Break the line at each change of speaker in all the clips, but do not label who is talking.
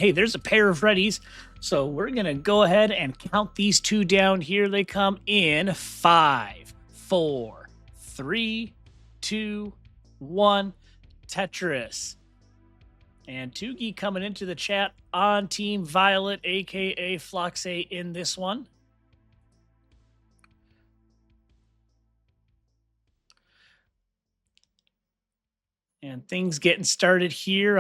hey, there's a pair of readies. So we're going to go ahead and count these two down. Here they come in 5, 4, 3, 2, 1. Tetris. And Tugi coming into the chat on Team Violet, aka Floxe, in this one. And things getting started here.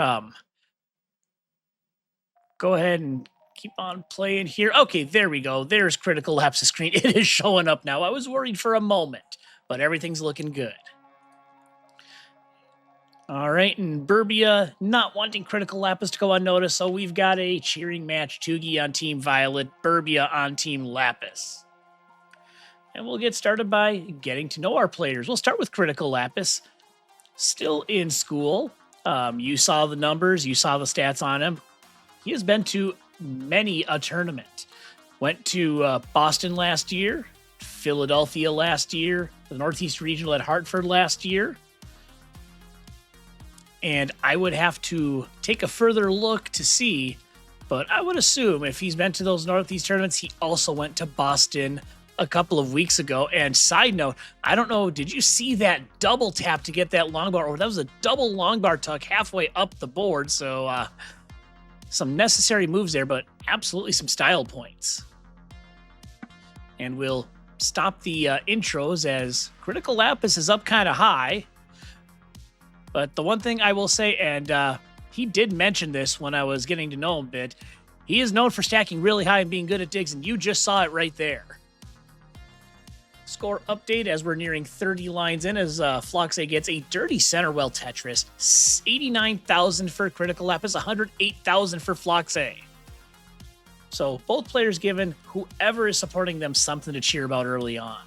Go ahead and keep on playing here. Okay, there we go. There's Cryticalapis' screen. It is showing up now. I was worried for a moment, but everything's looking good. All right, and Burbia not wanting Cryticalapis to go unnoticed, so we've got a cheering match. Tugi on Team Violet, Burbia on Team Lapis. And we'll get started by getting to know our players. We'll start with Cryticalapis. Still in school. You saw the numbers, you saw the stats on him. He has been to many a tournament. Went to Boston last year, Philadelphia last year, the Northeast Regional at Hartford last year. And I would have to take a further look to see, but I would assume if he's been to those Northeast tournaments, he also went to Boston a couple of weeks ago. And side note, I don't know, did you see that double tap to get that long bar? Or that was a double long bar tuck halfway up the board. So some necessary moves there, but absolutely some style points. And we'll stop the intros as Cryticalapis is up kind of high. But the one thing I will say, and he did mention this when I was getting to know him a bit, he is known for stacking really high and being good at digs, and you just saw it right there. Score update as we're nearing 30 lines in as Floxe gets a dirty center well Tetris. 89,000 for Cryticalapis, 108,000 for Floxe. So both players giving whoever is supporting them something to cheer about early on.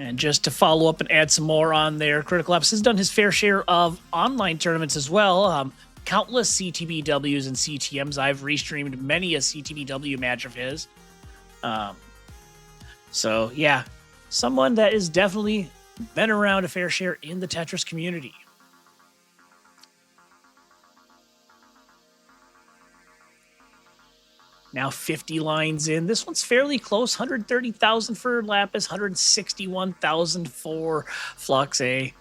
And just to follow up and add some more on there, Cryticalapis has done his fair share of online tournaments as well. Countless CTBWs and CTMs. I've restreamed many a CTBW match of his. So, yeah, someone that is definitely been around a fair share in the Tetris community. Now 50 lines in. This one's fairly close. 130,000 for Lapis, 161,000 for Floxe.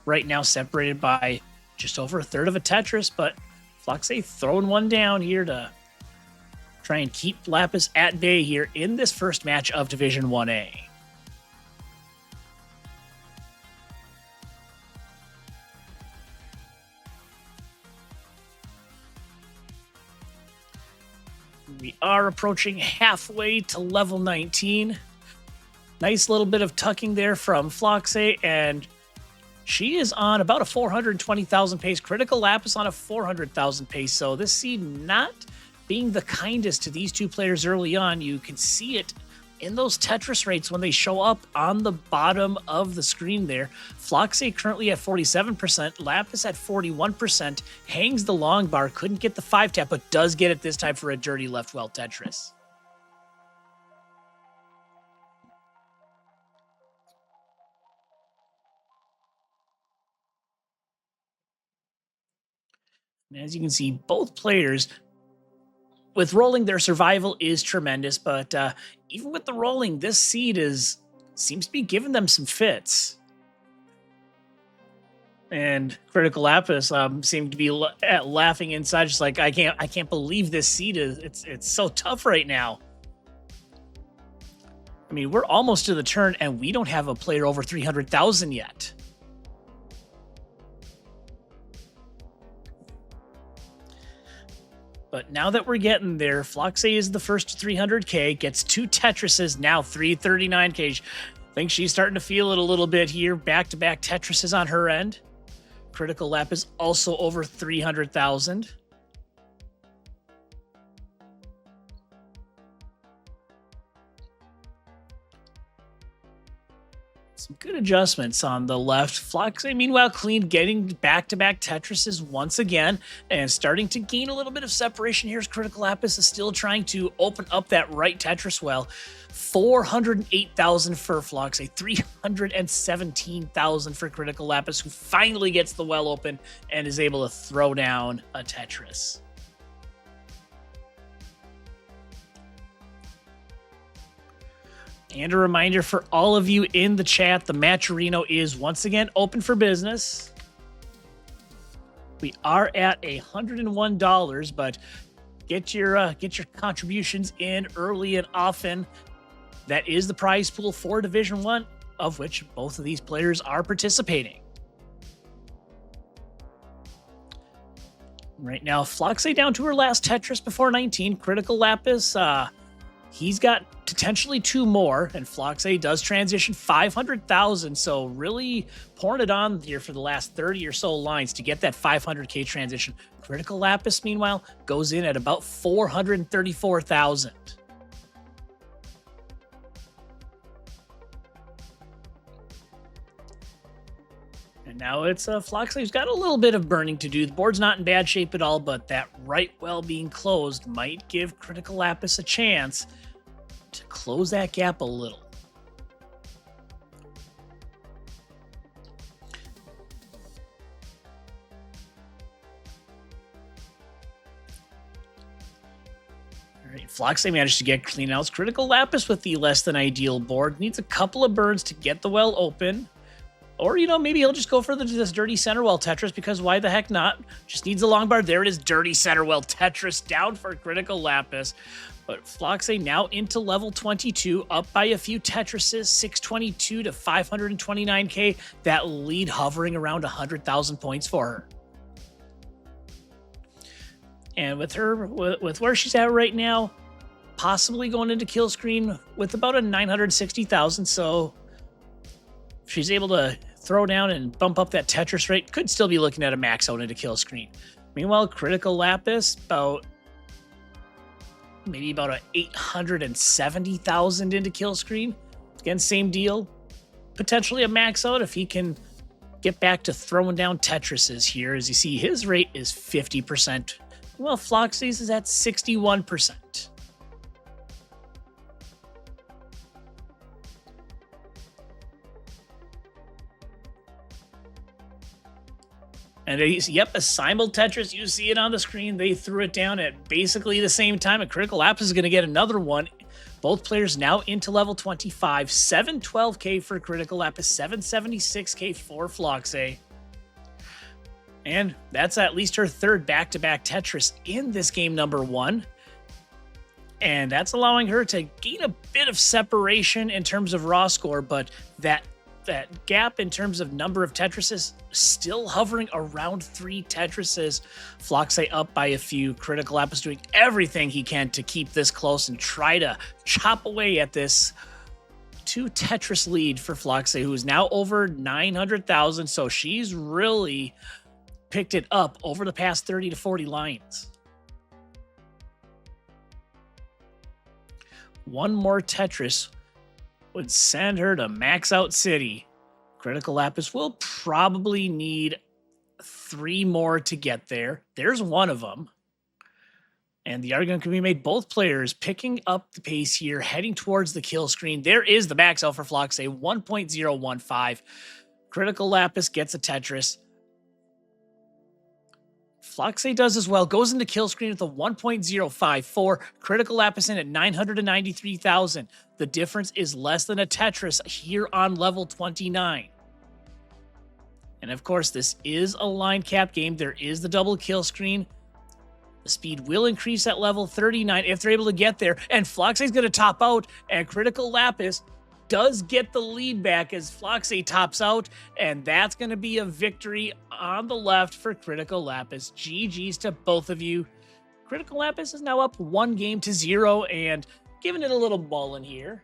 Right now separated by just over a third of a Tetris, but Floxe throwing one down here to try and keep Lapis at bay here in this first match of Division 1A. We are approaching halfway to level 19. Nice little bit of tucking there from Floxe, and she is on about a 420,000 pace. Cryticalapis on a 400,000 pace. So this seed not being the kindest to these two players early on. You can see it in those Tetris rates when they show up on the bottom of the screen there. Floxe currently at 47%, Lapis at 41%, hangs the long bar, couldn't get the 5-tap, but does get it this time for a dirty left well Tetris. And as you can see, both players with rolling, their survival is tremendous, but even with the rolling, this seed seems to be giving them some fits. And Cryticalapis seemed to be laughing inside, just like I can't believe this seed is it's so tough right now. I mean, we're almost to the turn, and we don't have a player over 300,000 yet. But now that we're getting there, Floxe is the first 300K, gets 2 Tetrises, now 339K. I think she's starting to feel it a little bit here. Back-to-back Tetrises on her end. Cryticalapis also over 300,000. Some good adjustments on the left. Floxay, meanwhile, clean, getting back-to-back Tetrises once again and starting to gain a little bit of separation. Here's Cryticalapis is still trying to open up that right Tetris well. 408,000 for Floxay, 317,000 for Cryticalapis, who finally gets the well open and is able to throw down a Tetris. And a reminder for all of you in the chat, the Matcherino is once again open for business. We are at $101, but get your contributions in early and often. That is the prize pool for Division 1, of which both of these players are participating. Right now, Floxay down to her last Tetris before 19. Cryticalapis, he's got potentially 2 more, and Floxay does transition 500,000, so really pouring it on here for the last 30 or so lines to get that 500k transition. Cryticalapis, meanwhile, goes in at about 434,000. And now it's Floxay, who's got a little bit of burning to do. The board's not in bad shape at all, but that right well being closed might give Cryticalapis a chance to close that gap a little. All right, Floxay managed to get clean outs. Cryticalapis with the less than ideal board. Needs a couple of burns to get the well open. Or, you know, maybe he'll just go for this dirty center well Tetris, because why the heck not? Just needs a long bar. There it is, dirty center well Tetris down for Cryticalapis. But Floxay now into level 22, up by a few Tetrises, 622 to 529k. That lead hovering around 100,000 points for her. And with her, with where she's at right now, possibly going into kill screen with about a 960,000. So if she's able to throw down and bump up that Tetris rate, could still be looking at a max out into kill screen. Meanwhile, Cryticalapis, maybe about a 870,000 into kill screen. Again, same deal. Potentially a max out if he can get back to throwing down Tetrises here. As you see, his rate is 50%. Well, Floxay's is at 61%. And yep, a simul Tetris. You see it on the screen. They threw it down at basically the same time. And Cryticalapis is going to get another one. Both players now into level 25. 712k for Cryticalapis, 776k for Floxay. And that's at least her third back-to-back Tetris in this game number 1. And that's allowing her to gain a bit of separation in terms of raw score, but that gap in terms of number of Tetrises still hovering around 3 Tetrises. Floxay up by a few. Cryticalapis doing everything he can to keep this close and try to chop away at this 2 Tetris lead for Floxay, who is now over 900,000. So she's really picked it up over the past 30 to 40 lines. One more Tetris would send her to max out city. Cryticalapis will probably need 3 more to get there. There's one of them. And the argument can be made, both players picking up the pace here, heading towards the kill screen. There is the max out for Floxay, 1.015. Cryticalapis gets a Tetris. Floxay does as well, goes into kill screen with a 1.054. Cryticalapis in at 993,000. The difference is less than a Tetris here on level 29. And of course, this is a line cap game. There is the double kill screen. The speed will increase at level 39 if they're able to get there. And Floxay's going to top out, and Cryticalapis does get the lead back as Floxay tops out, and that's going to be a victory on the left for Cryticalapis. GG's to both of you. Cryticalapis is now up 1-0 and giving it a little ball in here.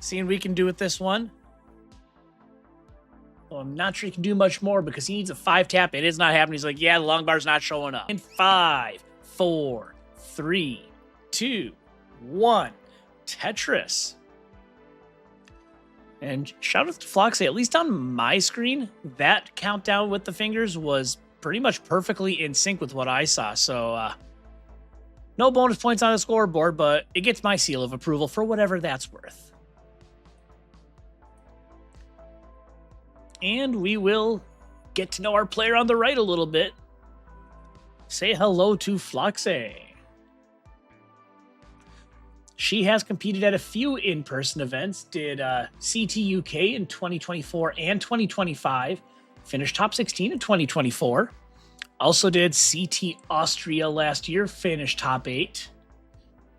Seeing what we can do with this one. Well, I'm not sure he can do much more because he needs a 5-tap. It is not happening. He's like, yeah, the long bar's not showing up. In 5, 4, 3, 2, 1. Tetris. And shout out to Floxy, at least on my screen, that countdown with the fingers was pretty much perfectly in sync with what I saw. So no bonus points on the scoreboard, but it gets my seal of approval for whatever that's worth. And we will get to know our player on the right a little bit. Say hello to Floxy. She has competed at a few in-person events, did CT UK in 2024 and 2025, finished top 16 in 2024, also did CT Austria last year, finished top 8,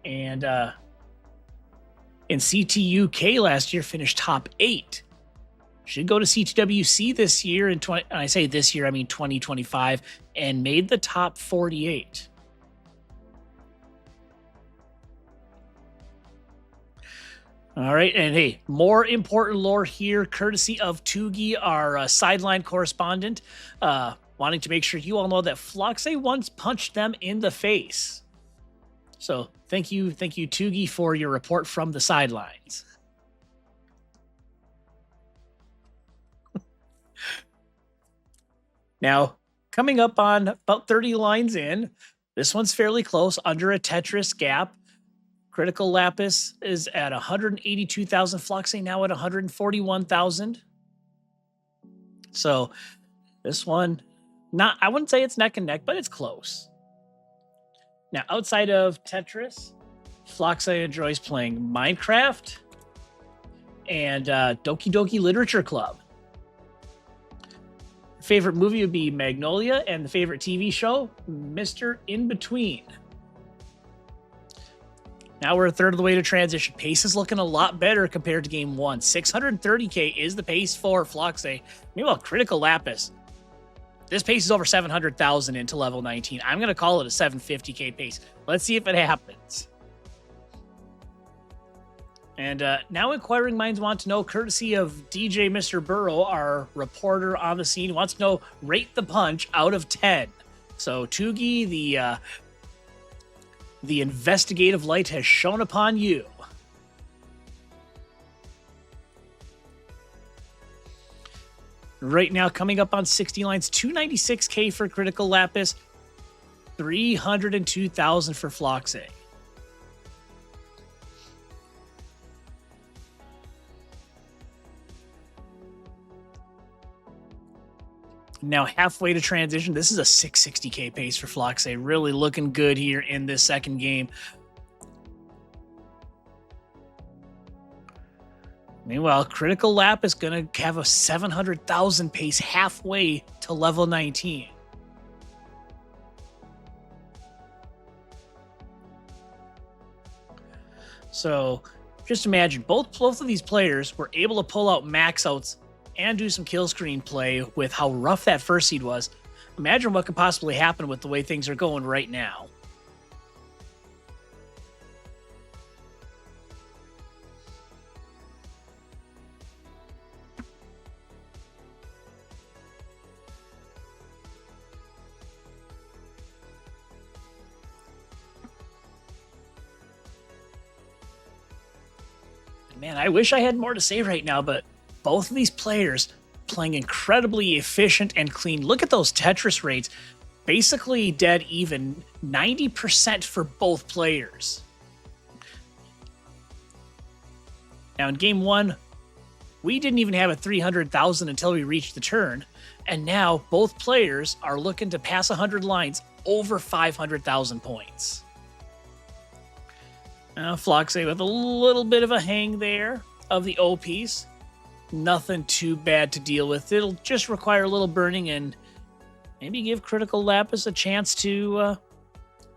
and in CT UK last year, finished top 8. Should go to CTWC this year, and I say this year, I mean 2025, and made the top 48. All right, and hey, more important lore here, courtesy of Tugi, our sideline correspondent, wanting to make sure you all know that Floxy once punched them in the face. So thank you, Tugi, for your report from the sidelines. Now, coming up on about 30 lines in, this one's fairly close, under a Tetris gap. Cryticalapis is at 182,000. Floxy now at 141,000. So this one, I wouldn't say it's neck and neck, but it's close. Now, outside of Tetris, Floxy enjoys playing Minecraft and Doki Doki Literature Club. Favorite movie would be Magnolia, and the favorite TV show, Mr. In Between. Now we're a third of the way to transition. Pace is looking a lot better compared to game 1. 630k is the pace for Floxy. Meanwhile, Cryticalapis, this pace is over 700,000 into level 19. I'm going to call it a 750k pace. Let's see if it happens. And now inquiring minds want to know, courtesy of DJ Mr. Burrow, our reporter on the scene, wants to know, rate the punch out of 10. So Tugi, the investigative light has shone upon you. Right now, coming up on 60 lines, 296k for Cryticalapis, 302,000 for Floxy. Now halfway to transition, this is a 660k pace for Floxy. Really looking good here in this second game. Meanwhile, Cryticalapis is going to have a 700,000 pace halfway to level 19. So just imagine, both of these players were able to pull out max outs and do some kill screen play with how rough that first seed was. Imagine what could possibly happen with the way things are going right now. Man, I wish I had more to say right now, but both of these players playing incredibly efficient and clean. Look at those Tetris rates. Basically dead even, 90% for both players. Now in game 1, we didn't even have a 300,000 until we reached the turn. And now both players are looking to pass 100 lines over 500,000 points. Now Floxy with a little bit of a hang there of the O piece. Nothing too bad to deal with. It'll just require a little burning and maybe give Cryticalapis a chance to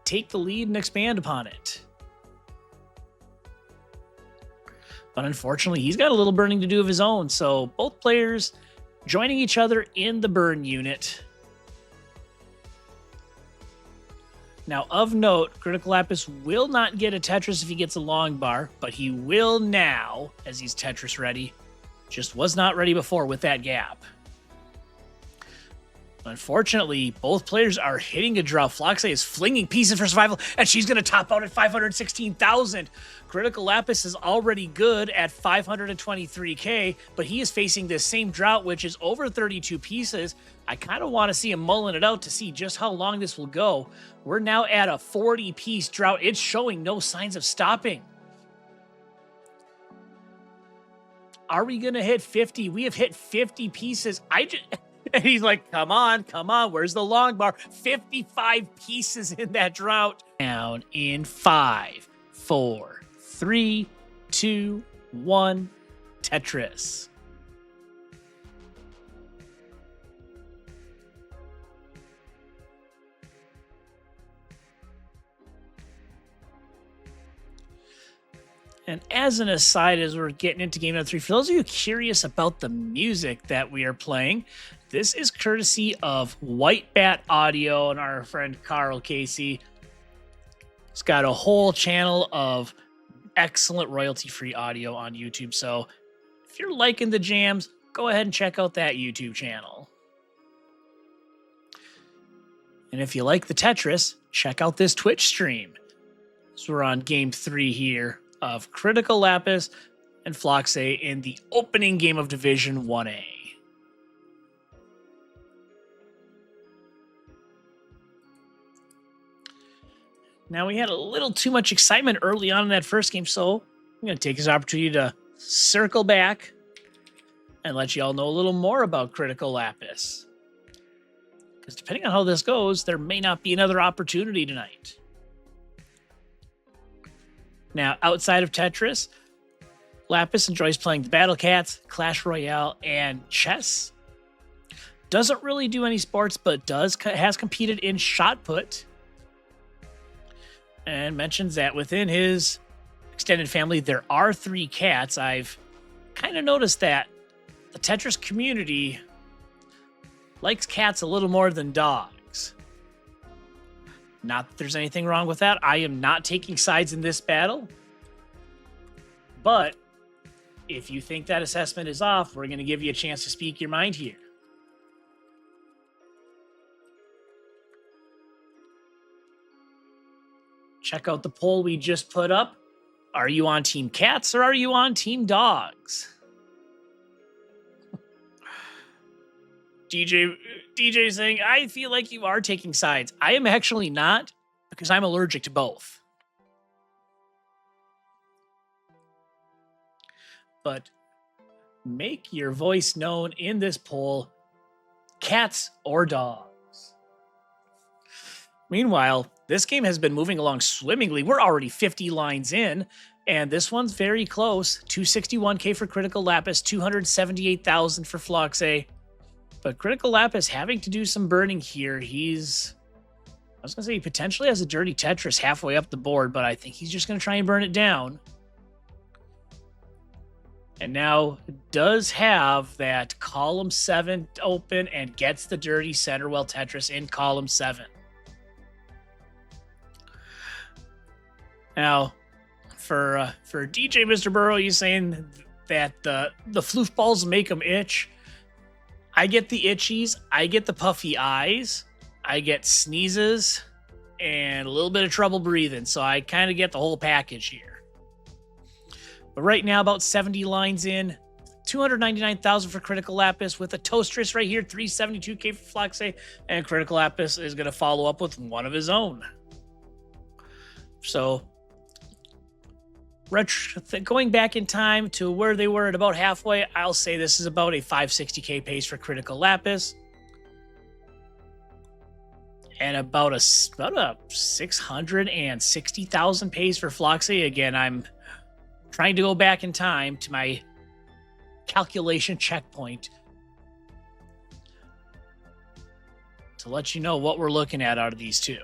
take the lead and expand upon it. But unfortunately, he's got a little burning to do of his own, so both players joining each other in the burn unit. Now, of note, Cryticalapis will not get a Tetris if he gets a long bar, but he will now, as he's Tetris ready. Just was not ready before with that gap. Unfortunately, both players are hitting a drought. Floxe is flinging pieces for survival, and she's going to top out at 516,000. Cryticalapis is already good at 523k, but he is facing this same drought, which is over 32 pieces. I kind of want to see him mulling it out to see just how long this will go. We're now at a 40-piece drought. It's showing no signs of stopping. Are we going to hit 50? We have hit 50 pieces. And he's like, come on, where's the long bar? 55 pieces in that drought. Down in 5, 4, 3, 2, 1, Tetris. And as an aside, as we're getting into game number 3, for those of you curious about the music that we are playing, this is courtesy of White Bat Audio and our friend Carl Casey. He's got a whole channel of excellent royalty-free audio on YouTube. So if you're liking the jams, go ahead and check out that YouTube channel. And if you like the Tetris, check out this Twitch stream. So we're on game 3 here of Cryticalapis and Floxe in the opening game of Division 1A. Now, we had a little too much excitement early on in that first game, so I'm going to take this opportunity to circle back and let you all know a little more about Cryticalapis. Because depending on how this goes, there may not be another opportunity tonight. Now, outside of Tetris, Lapis enjoys playing the Battle Cats, Clash Royale, and chess. Doesn't really do any sports, but has competed in shot put. And mentions that within his extended family, there are 3 cats. I've kind of noticed that the Tetris community likes cats a little more than dogs. Not that there's anything wrong with that. I am not taking sides in this battle. But if you think that assessment is off, we're going to give you a chance to speak your mind here. Check out the poll we just put up. Are you on Team Cats or are you on Team Dogs? DJ saying, I feel like you are taking sides. I am actually not, because I'm allergic to both. But make your voice known in this poll, cats or dogs. Meanwhile, this game has been moving along swimmingly. We're already 50 lines in, and this one's very close. 261k for Cryticalapis, 278,000 for Floxe. But Cryticalapis having to do some burning here. I was going to say he potentially has a dirty Tetris halfway up the board, but I think he's just going to try and burn it down. And now does have that column 7 open and gets the dirty center well Tetris in column 7. Now, for DJ Mr. Burrow, he's saying that the floof balls make him itch. I get the itchies, I get the puffy eyes, I get sneezes, and a little bit of trouble breathing. So I kind of get the whole package here. But right now, about 70 lines in, 299,000 for Cryticalapis with a Toastress right here, 372k for Floxe, and Cryticalapis is going to follow up with one of his own. So, going back in time to where they were at about halfway, I'll say this is about a 560k pace for Cryticalapis. And about a 660,000 pace for Floxe. Again, I'm trying to go back in time to my calculation checkpoint to let you know what we're looking at out of these two.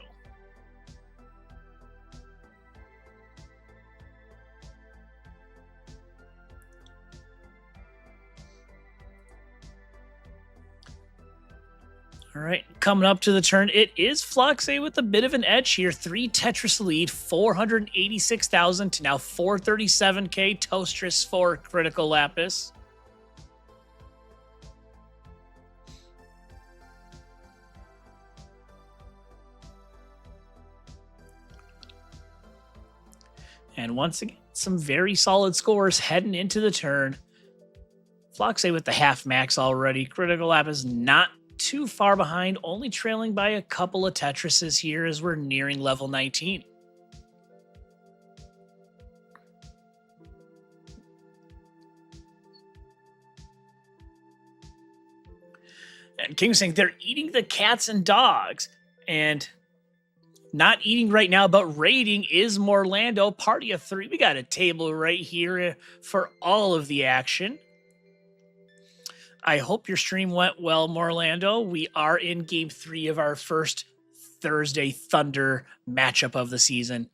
All right, coming up to the turn, it is Floxe with a bit of an edge here. 3 Tetris lead, 486,000 to now 437k Toastress for Cryticalapis. And once again, some very solid scores heading into the turn. Floxay with the half max already. Cryticalapis not too far behind, only trailing by a couple of Tetrises here as we're nearing level 19. And King was saying they're eating the cats and dogs. And not eating right now, but raiding is Morlando. Party of 3. We got a table right here for all of the action. I hope your stream went well, Morlando. We are in game 3 of our first Thursday Thunder matchup of the season.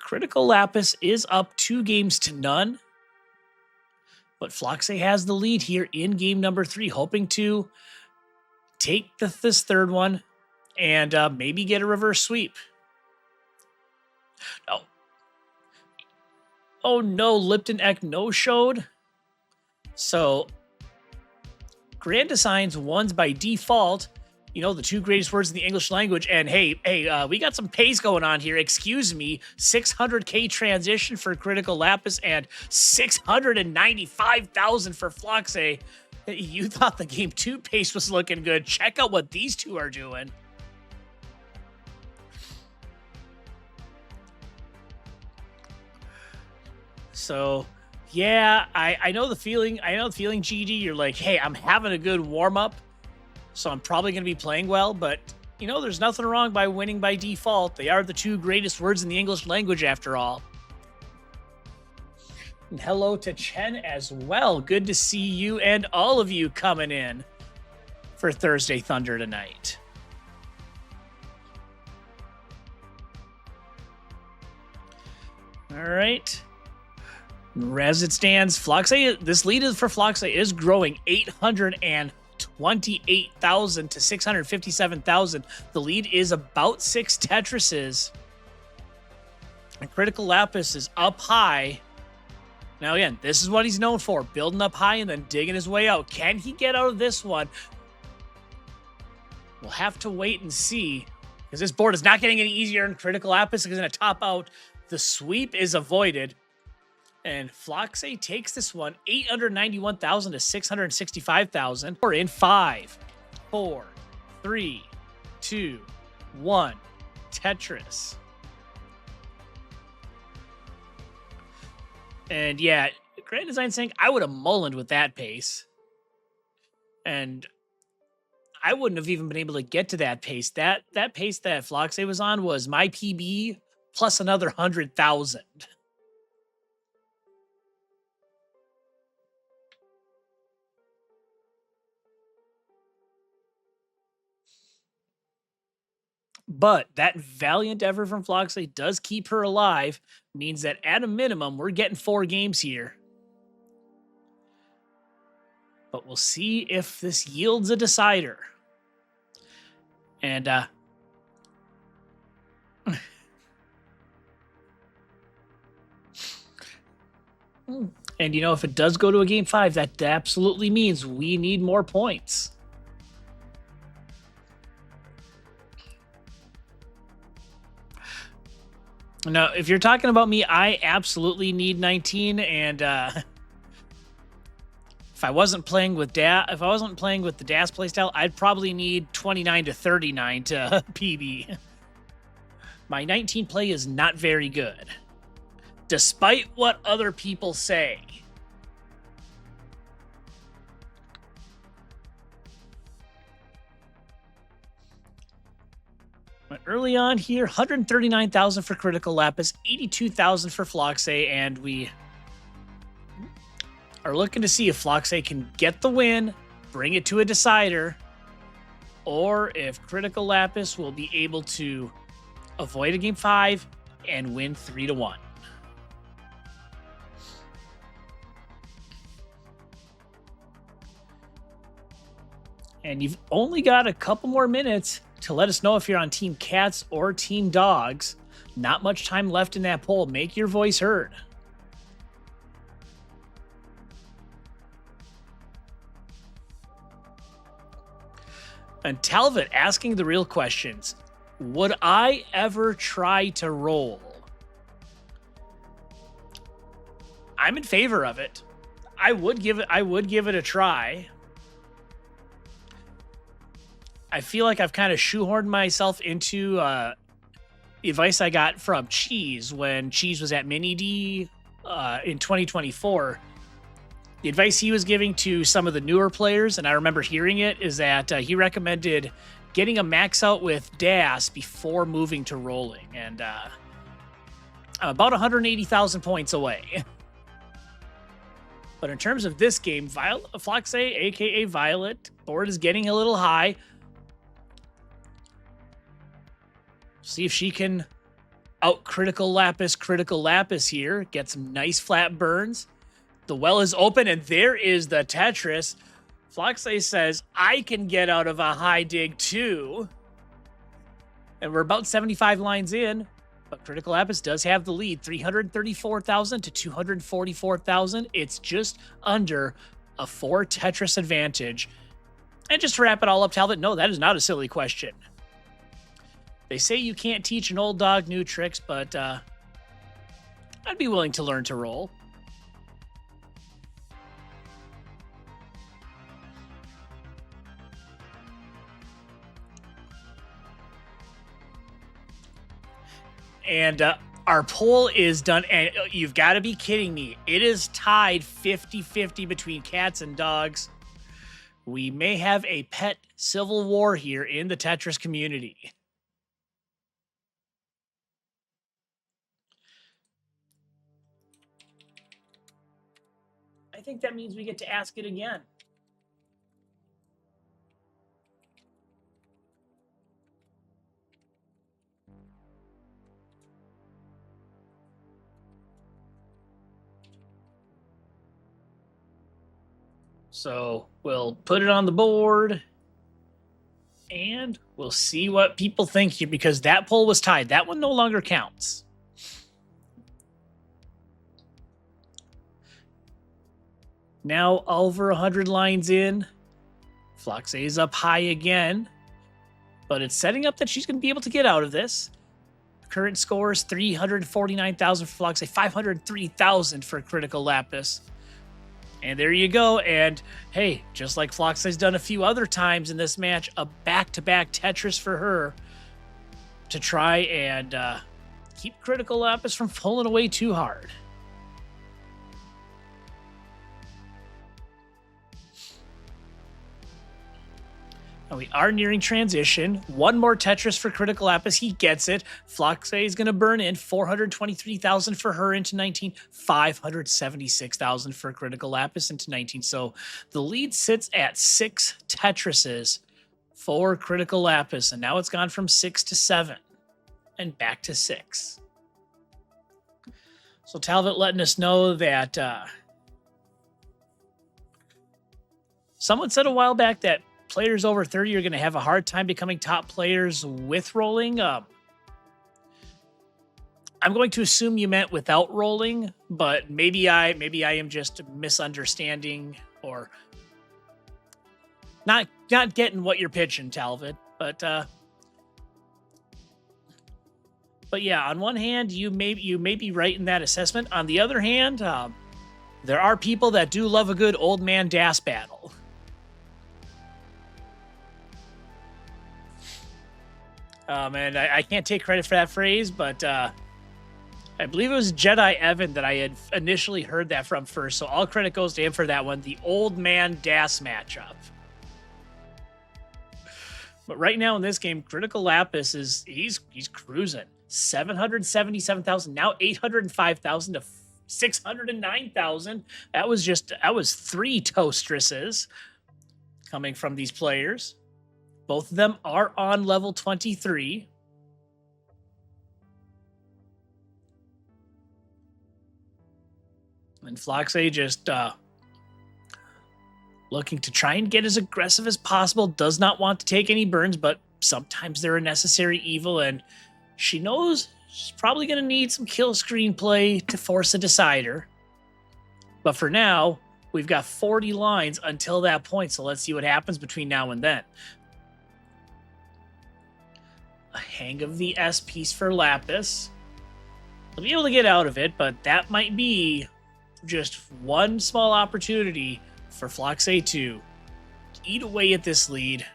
Cryticalapis is up 2 games to none. But Floxay has the lead here in game number 3, hoping to take this third one and maybe get a reverse sweep. Oh no, Lipton Eck no-showed. So, Grand Designs wins by default. You know, the 2 greatest words in the English language. And hey, we got some pays going on here. Excuse me. 600K transition for Cryticalapis and 695,000 for Floxay. You thought the game 2 pace was looking good. Check out what these two are doing. So, yeah, I know the feeling. I know the feeling, GD. You're like, hey, I'm having a good warm-up, so I'm probably going to be playing well. But, you know, there's nothing wrong by winning by default. They are the 2 greatest words in the English language, after all. And hello to Chen as well. Good to see you and all of you coming in for Thursday Thunder tonight. All right. As it stands, Floxay, this lead is for Floxay is growing 828,000 to 657,000. The lead is about 6 Tetrises. And Cryticalapis is up high. Now, again, this is what he's known for, building up high and then digging his way out. Can he get out of this one? We'll have to wait and see, because this board is not getting any easier, and Cryticalapis is going to top out. The sweep is avoided. And Floxay takes this one, 891,000 to 665,000. We're in 5, 4, 3, 2, 1. Tetris. And yeah, Grand Design saying I would have mullined with that pace. And I wouldn't have even been able to get to that pace. That pace that Floxay was on was my PB plus another 100,000. But that valiant effort from Floxay does keep her alive, means that at a minimum, we're getting 4 games here. But we'll see if this yields a decider. And, and you know, if it does go to a game 5, that absolutely means we need more points. Now, if you're talking about me, I absolutely need 19, and if I wasn't playing with the DAS playstyle, I'd probably need 29 to 39 to PB. My 19 play is not very good, despite what other people say. But early on here, 139,000 for Cryticalapis, 82,000 for Floxay, and we are looking to see if Floxay can get the win, bring it to a decider, or if Cryticalapis will be able to avoid a game 5 and win 3-1. And you've only got a couple more minutes to let us know if you're on Team Cats or Team Dogs. Not much time left in that poll. Make your voice heard. And Talbot asking the real questions. Would I ever try to roll? I'm in favor of it. I would give it a try. I feel like I've kind of shoehorned myself into the advice I got from Cheese when Cheese was at Mini D in 2024. The advice he was giving to some of the newer players, and I remember hearing it, is that he recommended getting a max out with DAS before moving to rolling. And I'm about 180,000 points away. But in terms of this game, Floxe, aka Violet, board is getting a little high. See if she can out Critical Lapis here. Get some nice flat burns. The well is open, and there is the Tetris. Floxe says, I can get out of a high dig too. And we're about 75 lines in, but Cryticalapis does have the lead, 334,000 to 244,000. It's just under a 4 Tetris advantage. And just to wrap it all up, Talbot, no, that is not a silly question. They say you can't teach an old dog new tricks, but I'd be willing to learn to roll. And our poll is done, and you've got to be kidding me. It is tied 50-50 between cats and dogs. We may have a pet civil war here in the Tetris community. I think that means we get to ask it again. So we'll put it on the board and we'll see what people think here, because that poll was tied. That one no longer counts. Now over 100 lines in, Floxe is up high again, but it's setting up that she's going to be able to get out of this. Current score is 349,000 for Floxe, 503,000 for Cryticalapis. And there you go. And hey, just like Floxe's done a few other times in this match, a back-to-back Tetris for her to try and keep Cryticalapis from pulling away too hard. And we are nearing transition. One more Tetris for Cryticalapis. He gets it. Floxe is going to burn in 423,000 for her into 19, 576,000 for Cryticalapis into 19. So the lead sits at 6 Tetrises for Cryticalapis, and now it's gone from 6 to 7 and back to 6. So Talbot letting us know that someone said a while back that players over 30 are going to have a hard time becoming top players with rolling. I'm going to assume you meant without rolling, but maybe I am just misunderstanding or not getting what you're pitching, Talbot. But yeah, on one hand, you may be right in that assessment. On the other hand, there are people that do love a good old man DAS battle. And I can't take credit for that phrase, but I believe it was Jedi Evan that I had initially heard that from first. So all credit goes to him for that one. The old man DAS matchup. But right now in this game, Cryticalapis he's cruising. 777,000, now 805,000 to 609,000. That was 3 Toastresses coming from these players. Both of them are on level 23. And Floxe just looking to try and get as aggressive as possible. Does not want to take any burns, but sometimes they're a necessary evil. And she knows she's probably going to need some kill screenplay to force a decider. But for now, we've got 40 lines until that point. So let's see what happens between now and then. a hang of the S piece for Lapis. He'll be able to get out of it, but that might be just one small opportunity for Floxay to eat away at this lead,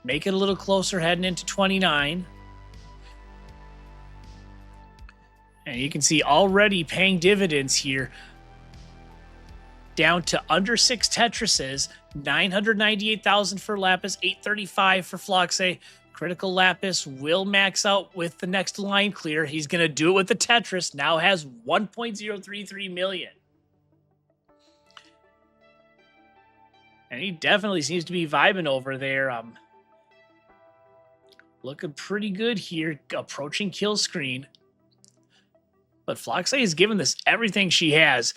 make it a little closer heading into 29. And you can see already paying dividends here. Down to under 6 Tetrises, 998,000 for Lapis, 835 for Floxay. Cryticalapis will max out with the next line clear. He's going to do it with the Tetris. Now has 1.033 million. And he definitely seems to be vibing over there. Looking pretty good here, approaching kill screen. But Floxay has given this everything she has.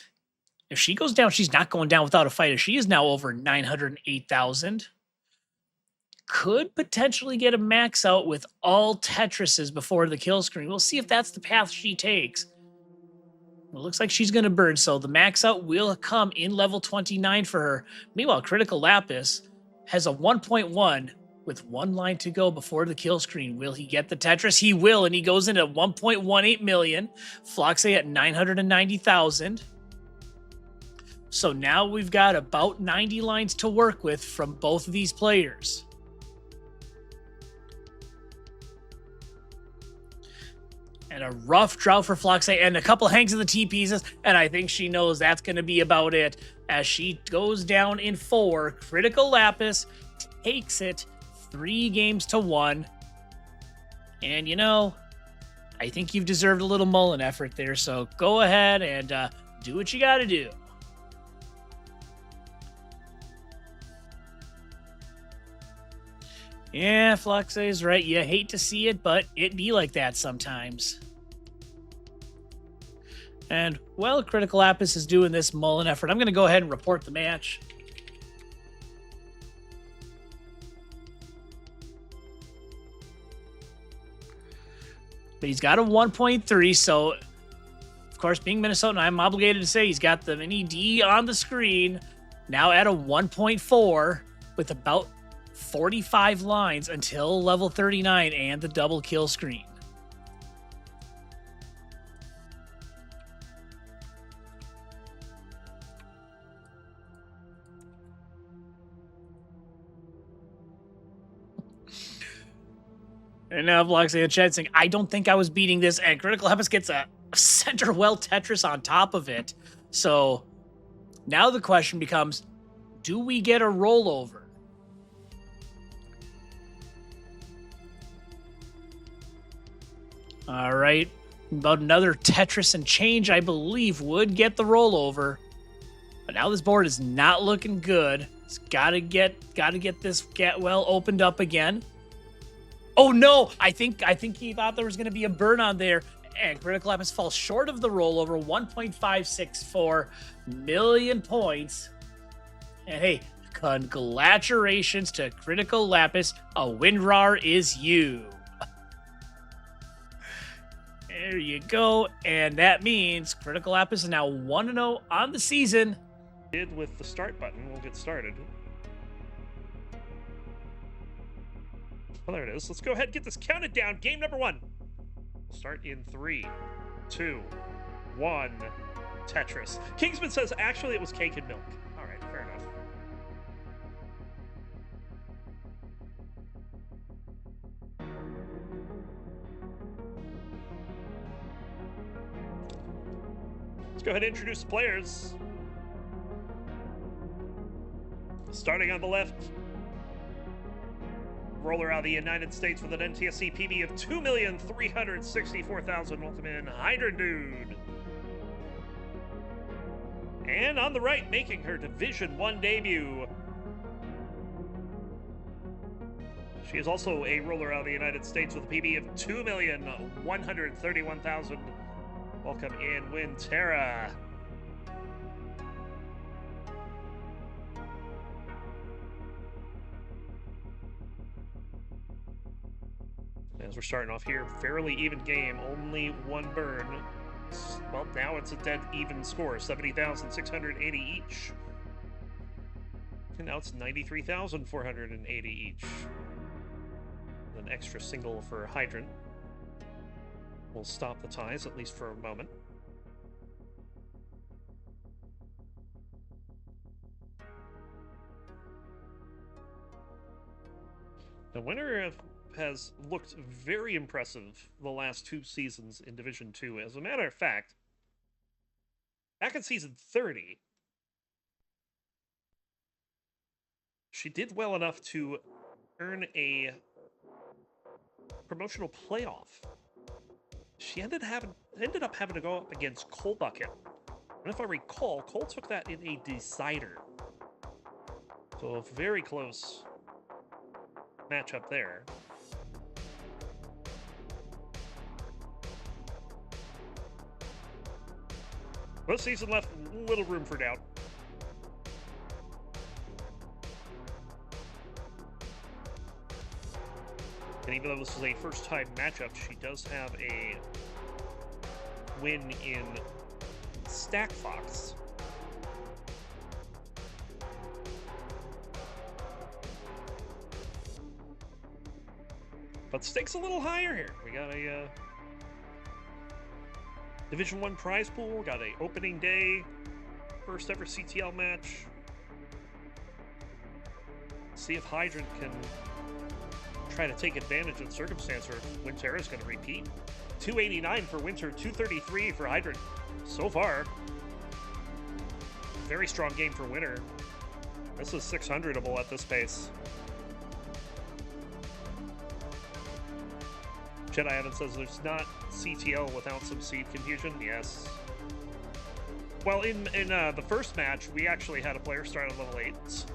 If she goes down, she's not going down without a fight. She is now over 908,000. Could potentially get a max out with all Tetrises before the kill screen. We'll see if that's the path she takes. It looks like she's going to burn, so the max out will come in level 29 for her. Meanwhile, Cryticalapis has a 1.1 with one line to go before the kill screen. Will he get the Tetris? He will, and he goes in at 1.18 million. Floxay at 990,000. So now we've got about 90 lines to work with from both of these players. And a rough drought for Floxay and a couple hangs of the T pieces, and I think she knows that's going to be about it. As she goes down in 4, Cryticalapis takes it 3-1. And you know, I think you've deserved a little Mullen effort there, so go ahead and do what you got to do. Yeah, Floxay's right. You hate to see it, but it be like that sometimes. And, well, Cryticalapis is doing this Mullen effort. I'm going to go ahead and report the match. But he's got a 1.3, so, of course, being Minnesotan, I'm obligated to say he's got the mini D on the screen, now at a 1.4 with about 45 lines until level 39 and the double kill screen. And now Floxay and Chad saying, I don't think I was beating this, and Cryticalapis gets a center well Tetris on top of it. So now the question becomes, do we get a rollover? All right, about another Tetris and change, I believe, would get the rollover. But now this board is not looking good. It's gotta get this get well opened up again. Oh no! I think he thought there was gonna be a burn on there, and Cryticalapis falls short of the rollover, 1.564 million points. And hey, congratulations to Cryticalapis. A WinRAR is you. There you go, and that means Cryticalapis is now 1-0 on the season.
With the start button, we'll get started. Well, there it is. Let's go ahead and get this counted down. Game number 1. We'll start in 3, 2, 1. Tetris. Kingsman says, actually, it was cake and milk. All right, fair enough. Let's go ahead and introduce the players. Starting on the left, roller out of the United States with an NTSC PB of 2,364,000. Welcome in, Hydra Dude. And on the right, making her Division 1 debut, she is also a roller out of the United States with a PB of 2,131,000. Welcome in, Winterra. As we're starting off here, fairly even game, only one burn. Well, now it's a dead even score, 70,680 each. And now it's 93,480 each. The extra single for Hydrant will stop the ties, at least for a moment. The winner has looked very impressive the last 2 seasons in Division 2. As a matter of fact, back in season 30, she did well enough to earn a promotional playoff. She ended up having to go up against Cole Bucket. And if I recall, Cole took that in a decider. So a very close matchup there. This season left little room for doubt. And even though this is a first-time matchup, she does have a win in Stack Fox. But stakes a little higher here. We got a Division 1 prize pool, got a opening day, first ever CTL match. See if Hydrant can try to take advantage of the circumstance, or if Winter is going to repeat. 289 for Winter, 233 for Hydrant. So far, very strong game for Winter. This is 600able at this pace. Jedi Evan says there's not CTL without some seed confusion. Yes. Well, in the first match, we actually had a player start at level 8. So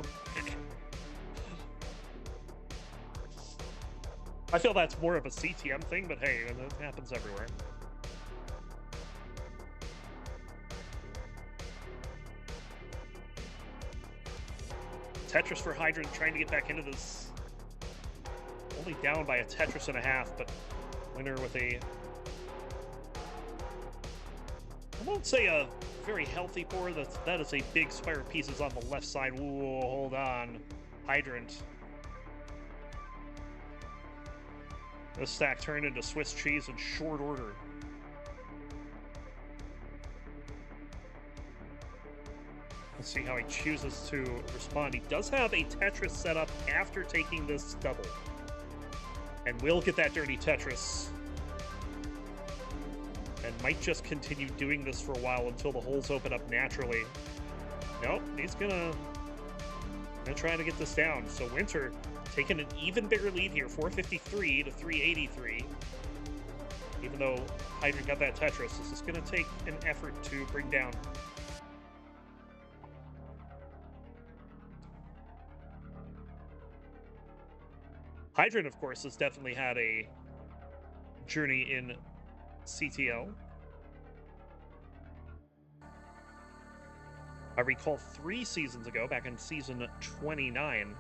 I feel that's more of a CTM thing, but hey, it happens everywhere. Tetris for Hydrant, trying to get back into this. Only down by a Tetris and a half, but Winner with a, I won't say a very healthy board. That is a big spire of pieces on the left side. Whoa, hold on. Hydrant. This stack turned into Swiss cheese in short order. Let's see how he chooses to respond. He does have a Tetris set up after taking this double. And will get that dirty Tetris. And might just continue doing this for a while until the holes open up naturally. Nope, he's gonna try to get this down. So Winter taking an even bigger lead here, 453 to 383. Even though Hydrant got that Tetris, this is gonna take an effort to bring down. Hydrant, of course, has definitely had a journey in CTL. I recall 3 seasons ago, back in season 29,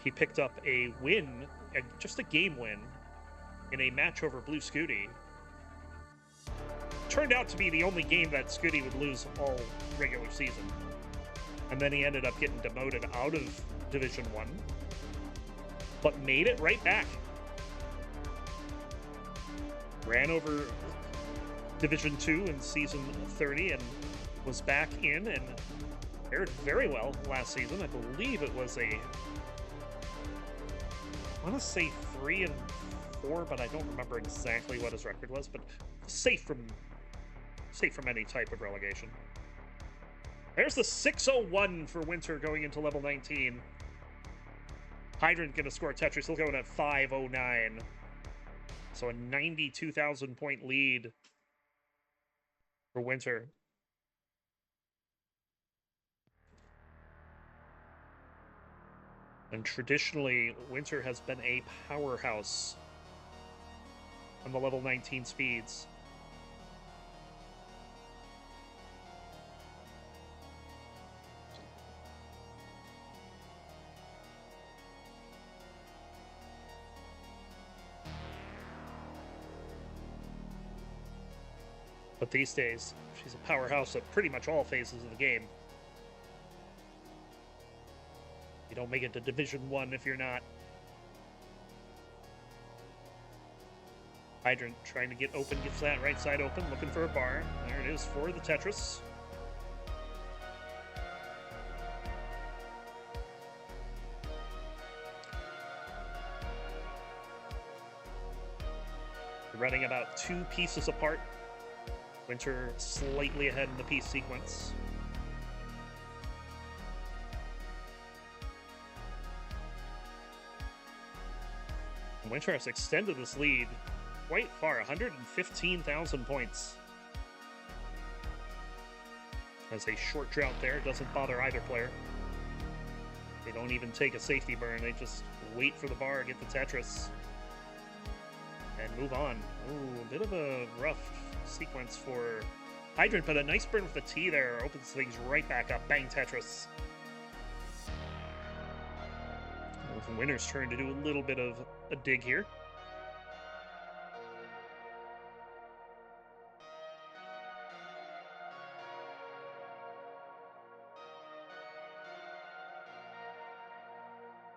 he picked up a win, just a game win, in a match over Blue Scooty. Turned out to be the only game that Scooty would lose all regular season. And then he ended up getting demoted out of Division 1, but made it right back. Ran over Division 2 in season 30 and was back in and fared very well last season. I believe it was I want to say 3-4, but I don't remember exactly what his record was, but safe from any type of relegation. There's the 601 for Winter going into level 19. Hydrant gonna score Tetris. He'll go in at 509. So a 92,000 point lead for Winter. And traditionally, Winter has been a powerhouse on the level 19 speeds. But these days, she's a powerhouse at pretty much all phases of the game. You don't make it to Division 1 if you're not. Hydrant trying to get open, gets that right side open, looking for a bar. There it is for the Tetris. Running about 2 pieces apart. Winter slightly ahead in the piece sequence. Winter has extended this lead quite far, 115,000 points. As a short drought there, doesn't bother either player. They don't even take a safety burn, they just wait for the bar, get the Tetris, and move on. Ooh, a bit of a rough sequence for Hydrant, but a nice burn with the T there opens things right back up. Bang, Tetris. Winner's turn to do a little bit of a dig here.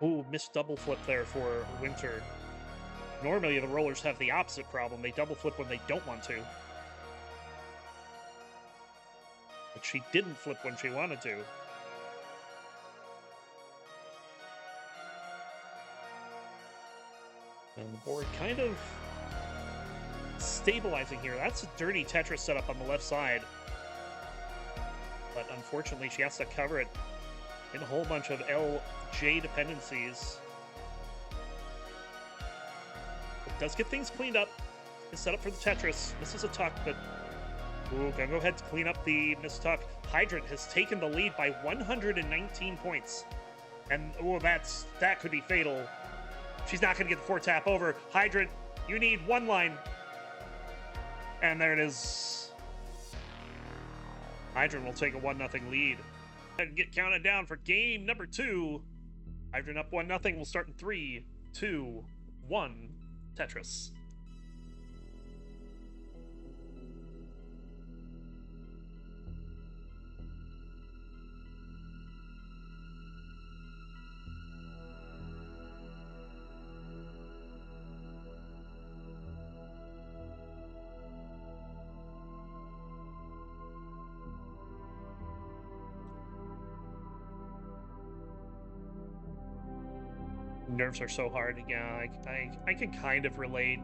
Ooh, missed double flip there for Winter. Normally the rollers have the opposite problem. They double flip when they don't want to. But she didn't flip when she wanted to. And the board kind of stabilizing here. That's a dirty Tetris setup on the left side. But unfortunately, she has to cover it in a whole bunch of LJ dependencies. It does get things cleaned up. It's set up for the Tetris. This is a tuck, but ooh, gonna go ahead to clean up the missed tuck. Hydrant has taken the lead by 119 points. And oh, that could be fatal. She's not gonna get the 4-tap over. Hydrant, you need one line. And there it is. Hydrant will take a 1-0 lead. And get counted down for game number 2. Hydrant up 1-0. We'll start in 3, 2, 1. Tetris. Nerves are so hard. Yeah, I can kind of relate.